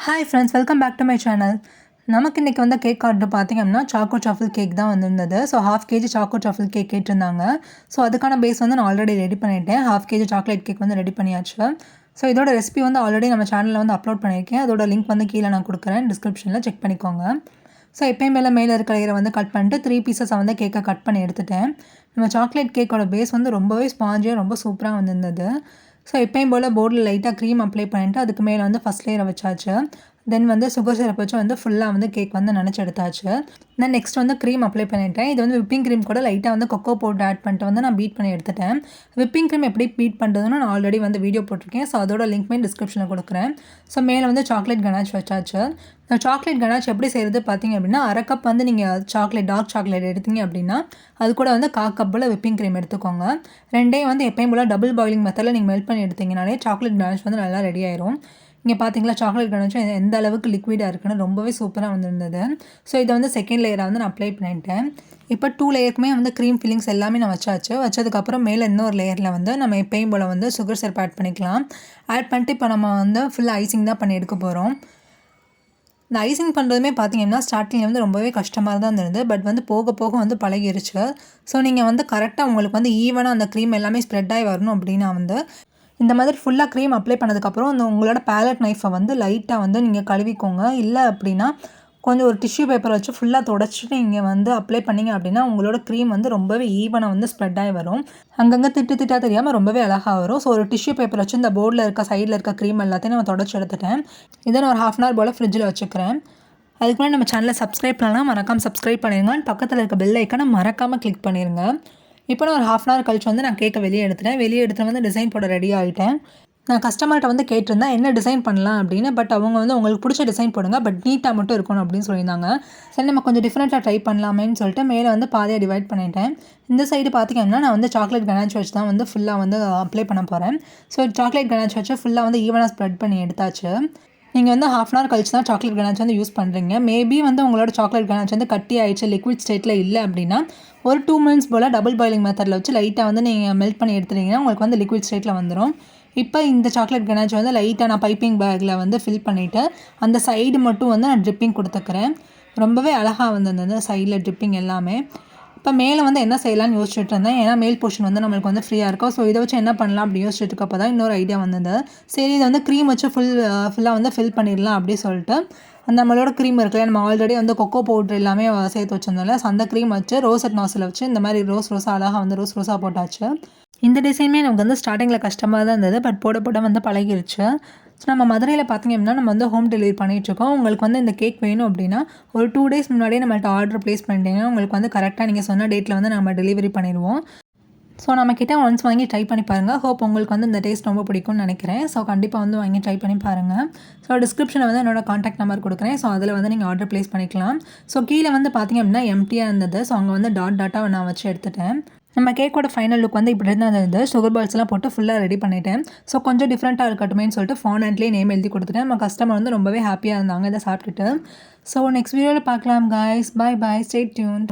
Hi friends, welcome back to my channel. நமக்கு இன்னைக்கு வந்து கேக் ஆர்டர் பார்த்தீங்கன்னா சாக்கோ ட்ரஃபிள் கேக் தான் வந்திருந்தது. So 1/2 kg choco truffle cake கேட்டிருந்தாங்க. ஸோ அதுக்கான பேஸ் வந்து நான் ஆல்ரெடி ரெடி பண்ணிட்டேன். 1/2 kg சாக்லேட் கேக் வந்து ரெடி பண்ணியாச்சு. ஸோ இதோட ரெசிபி வந்து ஆல்ரெடி நம்ம சேனலில் வந்து அப்லோட் பண்ணியிருக்கேன். அதோட லிங்க் வந்து கீழே நான் கொடுக்குறேன், டிஸ்கிரிப்ஷனில் செக் பண்ணிக்கோங்க. ஸோ எப்பயும் மேலே இருக்க லேயரை வந்து கட் பண்ணிட்டு 3 பீசஸை வந்து கேக்கை கட் பண்ணி எடுத்துட்டேன். நம்ம சாக்லேட் கேக்கோட பேஸ் வந்து ரொம்பவே ஸ்பாஞ்சியாக ரொம்ப சூப்பராக வந்திருந்தது. ஸோ எப்பயும் போல் போர்டில் லைட்டாக க்ரீம் அப்ளை பண்ணிவிட்டு அதுக்கு மேலே வந்து ஃபஸ்ட் லேயரை வச்சாச்சு. தென் வந்து சுகர் சிரப் வச்சு வந்து ஃபுல்லாக வந்து கேக் வந்து நினச்சி எடுத்தாச்சு. தென் நெக்ஸ்ட் வந்து க்ரீம் அப்ளை பண்ணிட்டேன். இது வந்து விப்பிங் க்ரீம் கூட லைட்டாக வந்து கொக்கோ பவுடர் ஆட் பண்ணிட்டு வந்து நான் பீட் பண்ணி எடுத்துட்டேன். விப்பிங் க்ரீம் எப்படி பீட் பண்ணுறதுன்னு நான் ஆல்ரெடி வந்து வீடியோ போட்டிருக்கேன். ஸோ அதோட லிங்க்மே டிஸ்கிரிப்ஷனில் கொடுக்குறேன். ஸோ மேலே வந்து சாக்லேட் கனாச் வச்சாச்சு. சாக்லேட் கனாச் எப்படி செய்கிறது பார்த்தீங்க அப்படின்னா, அரை கப் வந்து நீங்கள் டார்க் சாக்லேட் எடுத்தீங்க அப்படின்னா அது கூட வந்து 1/4 கப்பில் விப்பிங் க்ரீம் எடுத்துக்கோங்க. ரெண்டையும் வந்து எப்பயும் போல் டபுள் பாயிலிங் மெத்தடில் நீங்கள் மெல்ட் பண்ணி எடுத்தீங்கனாலே சாக்லேட் கனாச் வந்து நல்லா ரெடி ஆயிரும். இங்கே பார்த்தீங்களா சாக்லேட் கனாச்சும் எந்த அளவுக்கு லிக்விடாக இருக்குன்னு ரொம்பவே சூப்பராக வந்திருந்தது. ஸோ இதை வந்து செகண்ட் லேயராக வந்து நான் அப்ளை பண்ணிட்டேன். இப்போ 2 லேயருக்குமே வந்து க்ரீம் ஃபில்லிங்ஸ் எல்லாமே நான் வச்சாச்சு. வச்சதுக்கப்புறம் மேலே இன்னொரு லேயரில் வந்து நம்ம எப்பயும் போல் வந்து சுகர் சிரப் ஆட் பண்ணிக்கலாம். ஆட் பண்ணிட்டு இப்போ நம்ம வந்து ஃபுல்லாக ஐசிங் தான் பண்ணி எடுக்க போகிறோம். இந்த ஐசிங் பண்ணுறதுமே பார்த்தீங்கன்னா ஸ்டார்டிங்கில் வந்து ரொம்பவே கஷ்டமாக தான் இருந்தது. பட் வந்து போக போக வந்து பழகிருச்சு. ஸோ நீங்கள் வந்து கரெக்டாக உங்களுக்கு வந்து ஈவனாக அந்த க்ரீம் எல்லாமே ஸ்ப்ரெட் ஆகி வரணும் அப்படின்னா வந்து இந்த மாதிரி ஃபுல்லாக க்ரீம் அப்ளை பண்ணதுக்கப்புறம் அந்த உங்களோட பேலட் நைஃபை வந்து லைட்டாக வந்து நீங்கள் கழுவிக்கோங்க. இல்லை அப்படின்னா கொஞ்சம் ஒரு டிஷ்யூ பேப்பர் வச்சு ஃபுல்லாக தொடச்சிட்டு நீங்கள் வந்து அப்ளை பண்ணிங்க அப்படின்னா உங்களோட க்ரீம் வந்து ரொம்பவே ஈவனாக வந்து ஸ்ப்ரெட் ஆகி வரும். அங்கங்கே திட்டாக தெரியாமல் ரொம்பவே அழகாக வரும். ஸோ ஒரு டிஷ்யூ பேப்பர் வச்சு இந்த போர்டில் இருக்க சைடில் இருக்க க்ரீம் எல்லாத்தையும் நம்ம தொடச்சி எடுத்துட்டேன். இதை நான் ஒரு 1/2 hour போல் ஃப்ரிட்ஜில் வச்சுக்கிறேன். அதுக்கு முன்னாடி நம்ம சேனலை சப்ஸ்கிரைப் பண்ணலாம், மறக்காமல் சப்ஸ்கிரைப் பண்ணிடுங்க. பக்கத்தில் இருக்க பெல் ஐக்கானை மறக்காமல் கிளிக் பண்ணிடுங்க. இப்போ நான் ஒரு 1/2 hour கழிச்சு வந்து நான் கேக்கை வெளியே எடுத்துகிட்டு வந்து டிசைன் போட ரெடி ஆகிட்டேன். நான் கஸ்டமர்கிட்ட வந்து கேட்டிருந்தேன் என்ன டிசைன் பண்ணலாம் அப்படின்னு. பட் அவங்க வந்து உங்களுக்கு பிடிச்ச டிசைன் போடுங்க, பட் நீட்டாக மட்டும் இருக்கணும் அப்படின்னு சொல்லியிருந்தாங்க. சரி நம்ம கொஞ்சம் டிஃப்ரெண்ட்டாக ட்ரை பண்ணலாமேன்னு சொல்லிட்டு மேலே வந்து பாதியாக டிவைட் பண்ணிட்டேன். இந்த சைடு பார்த்திங்கன்னா நான் வந்து சாக்லேட் கனாச் வச்சு தான் வந்து ஃபுல்லாக வந்து அப்ளை பண்ண போகிறேன். ஸோ சாக்லேட் கனாச் வச்சு ஃபுல்லாக வந்து ஈவனாக ஸ்ப்ரெட் பண்ணி எடுத்தாச்சு. நீங்கள் வந்து 1/2 hour கழிச்சு தான் சாக்லேட் கனாச் வந்து யூஸ் பண்ணுறீங்க. மேபி வந்து உங்களோட சாக்லேட் கனாச் வந்து கட்டி ஆயிடுச்சு, லிக்விட் ஸ்டேட்டில் இல்லை அப்படின்னா ஒரு 2 minutes போல் டபுள் பாயிலிங் மெத்தடில் வச்சு லைட்டாக வந்து நீங்கள் மெல்ட் பண்ணி எடுத்துட்டீங்கன்னா உங்களுக்கு வந்து லிக்விட் ஸ்டேட்டில் வந்துடும். இப்போ இந்த சாக்லேட் கனாச் வந்து லைட்டாக நான் பைப்பிங் பேக்கில் வந்து ஃபில் பண்ணிவிட்டு அந்த சைடு மட்டும் வந்து நான் ட்ரிப்பிங் கொடுத்துக்கிறேன். ரொம்பவே அழகாக வந்திருந்தது சைடில் ட்ரிப்பிங் எல்லாமே. இப்போ மேலே வந்து என்ன செய்யலாம்னு யோசிச்சுட்டு இருந்தேன். ஏன்னா மேல் போர்ஷன் வந்து நம்மளுக்கு வந்து ஃப்ரீயாக இருக்கும். ஸோ இதை வச்சு என்ன பண்ணலாம் அப்படி யோசிச்சுட்டு இருக்கப்போ தான் இன்னொரு ஐடியா வந்தது. சரி இதை வந்து க்ரீம் வச்சு ஃபுல்லாக வந்து ஃபில் பண்ணிடலாம் அப்படி சொல்லிட்டு அந்த நம்மளோட க்ரீம் இருக்குல்ல, நம்ம ஆல்ரெடி வந்து கொக்கோ பவுட்ரு எல்லாமே சேர்த்து வச்சிருந்தோம்ல, ஸோ அந்த க்ரீம் வச்சு ரோசட் நாசில் வச்சு இந்த மாதிரி ரோஸாக அழகாக வந்து ரோஸாக போட்டாச்சு. இந்த டிசைனுமே நமக்கு வந்து ஸ்டார்டிங்கில் கஷ்டமாக தான் இருந்தது. பட் போட வந்து பழகிருச்சு. ஸோ நம்ம மதுரையில் பார்த்திங்க அப்படின்னா நம்ம வந்து ஹோம் டெலிவரி பண்ணிகிட்ருக்கோம். உங்களுக்கு வந்து இந்த கேக் வேணும் அப்படின்னா ஒரு 2 days முன்னாடியே நம்மள்ட்ட ஆர்டர் ப்ளேஸ் பண்ணிட்டீங்கன்னா உங்களுக்கு வந்து கரெக்டாக நீங்கள் சொன்ன டேட்டில் வந்து நம்ம டெலிவரி பண்ணிடுவோம். ஸோ நம்மக்கிட்ட ஒன்ஸ் வாங்கி ட்ரை பண்ணி பாருங்கள். ஹோப் உங்களுக்கு வந்து இந்த டேஸ்ட் ரொம்ப பிடிக்கும்னு நினைக்கிறேன். ஸோ கண்டிப்பாக வந்து வாங்கி ட்ரை பண்ணி பாருங்கள். ஸோ டிஸ்கிரிப்ஷனில் வந்து என்னோட காண்டாக்ட் நம்பர் கொடுக்குறேன். ஸோ அதில் வந்து நீங்கள் ஆர்டர் ப்ளேஸ் பண்ணிக்கலாம். ஸோ கீழே வந்து பார்த்திங்க அப்படின்னா எம்டியாக இருந்தது. ஸோ அங்கே வந்து டாட்டாக நான் வச்சு எடுத்துட்டேன். நம்ம கேக்கோட ஃபைனல் லுக் வந்து இப்படி தான் இருந்தது. சுகர் பால்ஸ்லாம் போட்டு ஃபுல்லாக ரெடி பண்ணிட்டேன். ஸோ கொஞ்சம் டிஃப்ரெண்ட்டாக இருக்கட்டுமேன்னு சொல்லிட்டு ஃபாண்டன்ட்லேயே நேம் எழுதி கொடுத்துட்டேன். நம்ம கஸ்டமர் வந்து ரொம்பவே ஹாப்பியாக இருந்தாங்க இதை சாப்பிட்டுட்டு. ஸோ நெக்ஸ்ட் வீடியோவில் பார்க்கலாம் காய்ஸ். பாய் ஸ்டே டியூன்.